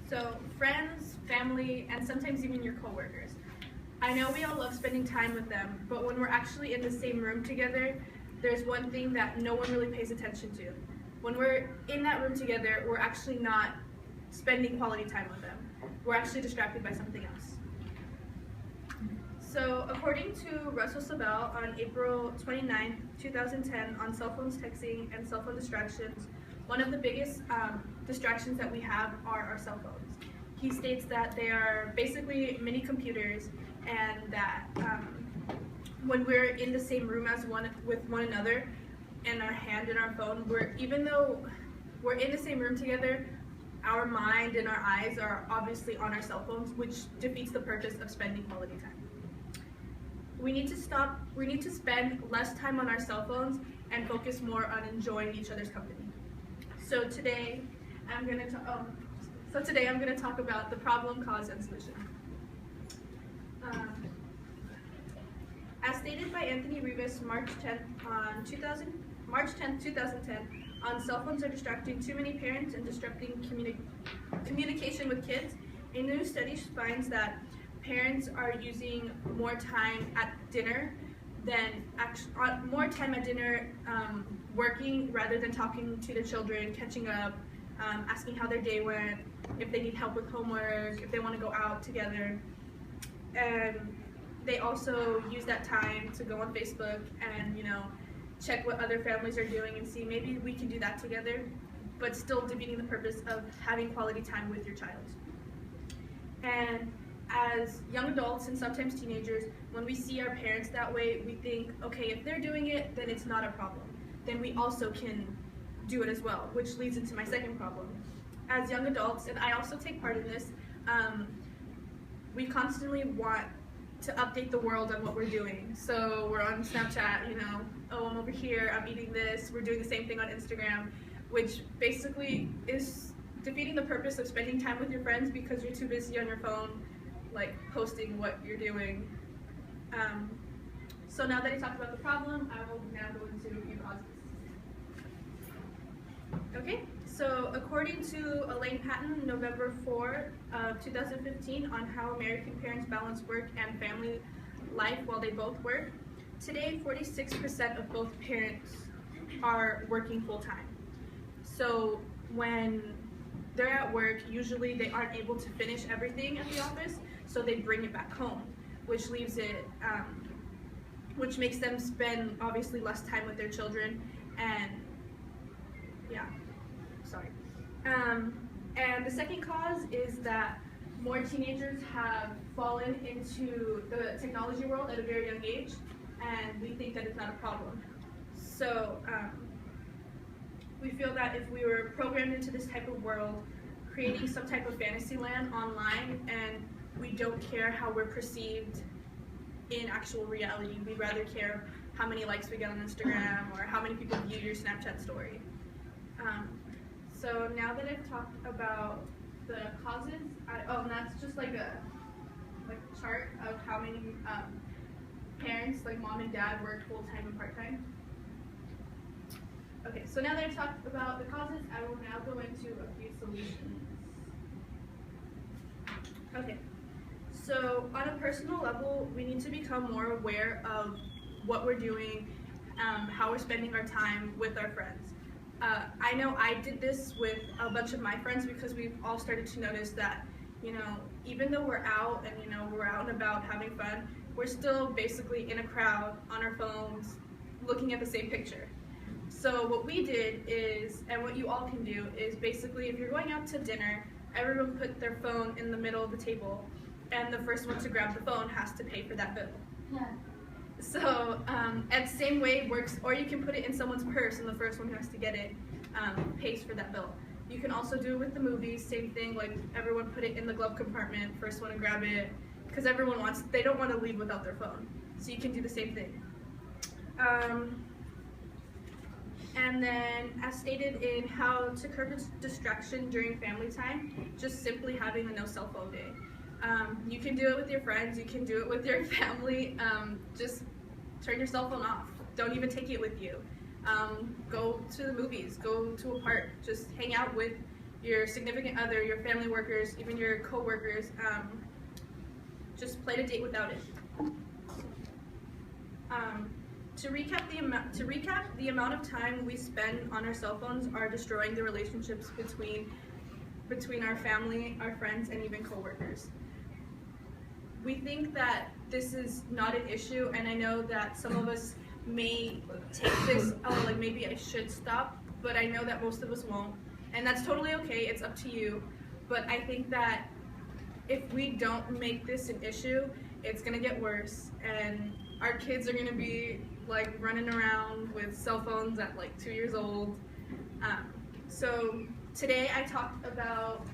So friends, family, and sometimes even your coworkers. I know we all love spending time with them, but when we're actually in the same room together, there's one thing that no one really pays attention to. When we're in that room together, we're actually not spending quality time with them. We're actually distracted by something else. So according to Russell Sabel on April 29, 2010 on cell phones, texting, and cell phone distractions, one of the biggest distractions that we have are our cell phones. He states that they are basically mini computers, and that when we're in the same room with one another and our hand in our phone, even though we're in the same room together, our mind and our eyes are obviously on our cell phones, which defeats the purpose of spending quality time. We need to spend less time on our cell phones and focus more on enjoying each other's company. So today I'm going to talk about the problem, cause, and solution. As stated by Anthony Rivas March 10, 2010, on cell phones are distracting too many parents and disrupting communication with kids, a new study finds that parents are using more time at dinner working rather than talking to the children, catching up, asking how their day went, if they need help with homework, if they want to go out together. And they also use that time to go on Facebook and check what other families are doing and see maybe we can do that together, but still defeating the purpose of having quality time with your child. And as young adults and sometimes teenagers, when we see our parents that way, we think, okay, if they're doing it, then it's not a problem. Then we also can do it as well, which leads into my second problem. As young adults, and I also take part in this, we constantly want to update the world on what we're doing. So we're on Snapchat, oh, I'm over here, I'm eating this, we're doing the same thing on Instagram, which basically is defeating the purpose of spending time with your friends because you're too busy on your phone, like posting what you're doing. So now that I talked about the problem, I will now go into a few causes. Okay, so according to Elaine Patton, November 4, 2015, on how American parents balance work and family life while they both work, today 46% of both parents are working full-time. So when they're at work, usually they aren't able to finish everything at the office, so they bring it back home, which leaves it, which makes them spend obviously less time with their children, and yeah, sorry. And the second cause is that more teenagers have fallen into the technology world at a very young age, and we think that it's not a problem. So we feel that if we were programmed into this type of world, creating some type of fantasy land online, and we don't care how we're perceived in actual reality. We'd rather care how many likes we get on Instagram or how many people view your Snapchat story. So now that I've talked about the causes, and that's just like a chart of how many parents, like mom and dad, work full-time and part-time. Okay, so now that I've talked about the causes, I will now go into a few solutions. Okay, so on a personal level, we need to become more aware of what we're doing, how we're spending our time with our friends. I know I did this with a bunch of my friends because we've all started to notice that, even though we're out and, we're out and about having fun, we're still basically in a crowd on our phones looking at the same picture. So what we did is, and what you all can do, is basically if you're going out to dinner, everyone put their phone in the middle of the table, and the first one to grab the phone has to pay for that bill. Yeah. So, and the same way works, or you can put it in someone's purse, and the first one who has to get it pays for that bill. You can also do it with the movies, same thing, like everyone put it in the glove compartment, first one to grab it, because they don't want to leave without their phone. So you can do the same thing. And then, as stated in how to curb distraction during family time, just simply having a no cell phone day. You can do it with your friends, you can do it with your family, just turn your cell phone off. Don't even take it with you. Go to the movies, go to a park, just hang out with your significant other, your family workers, even your co-workers. Just plan a date without it. To recap, the amount of time we spend on our cell phones are destroying the relationships between our family, our friends, and even co-workers. We think that this is not an issue, and I know that some of us may take this, oh, like maybe I should stop, but I know that most of us won't. And that's totally okay, it's up to you. But I think that if we don't make this an issue, it's gonna get worse, and our kids are gonna be like running around with cell phones at like 2 years old. So today I talked about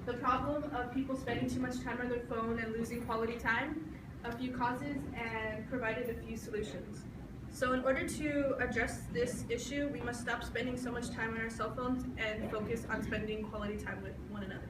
the problem of people spending too much time on their phone and losing quality time, a few causes, and provided a few solutions. So in order to address this issue, we must stop spending so much time on our cell phones and focus on spending quality time with one another.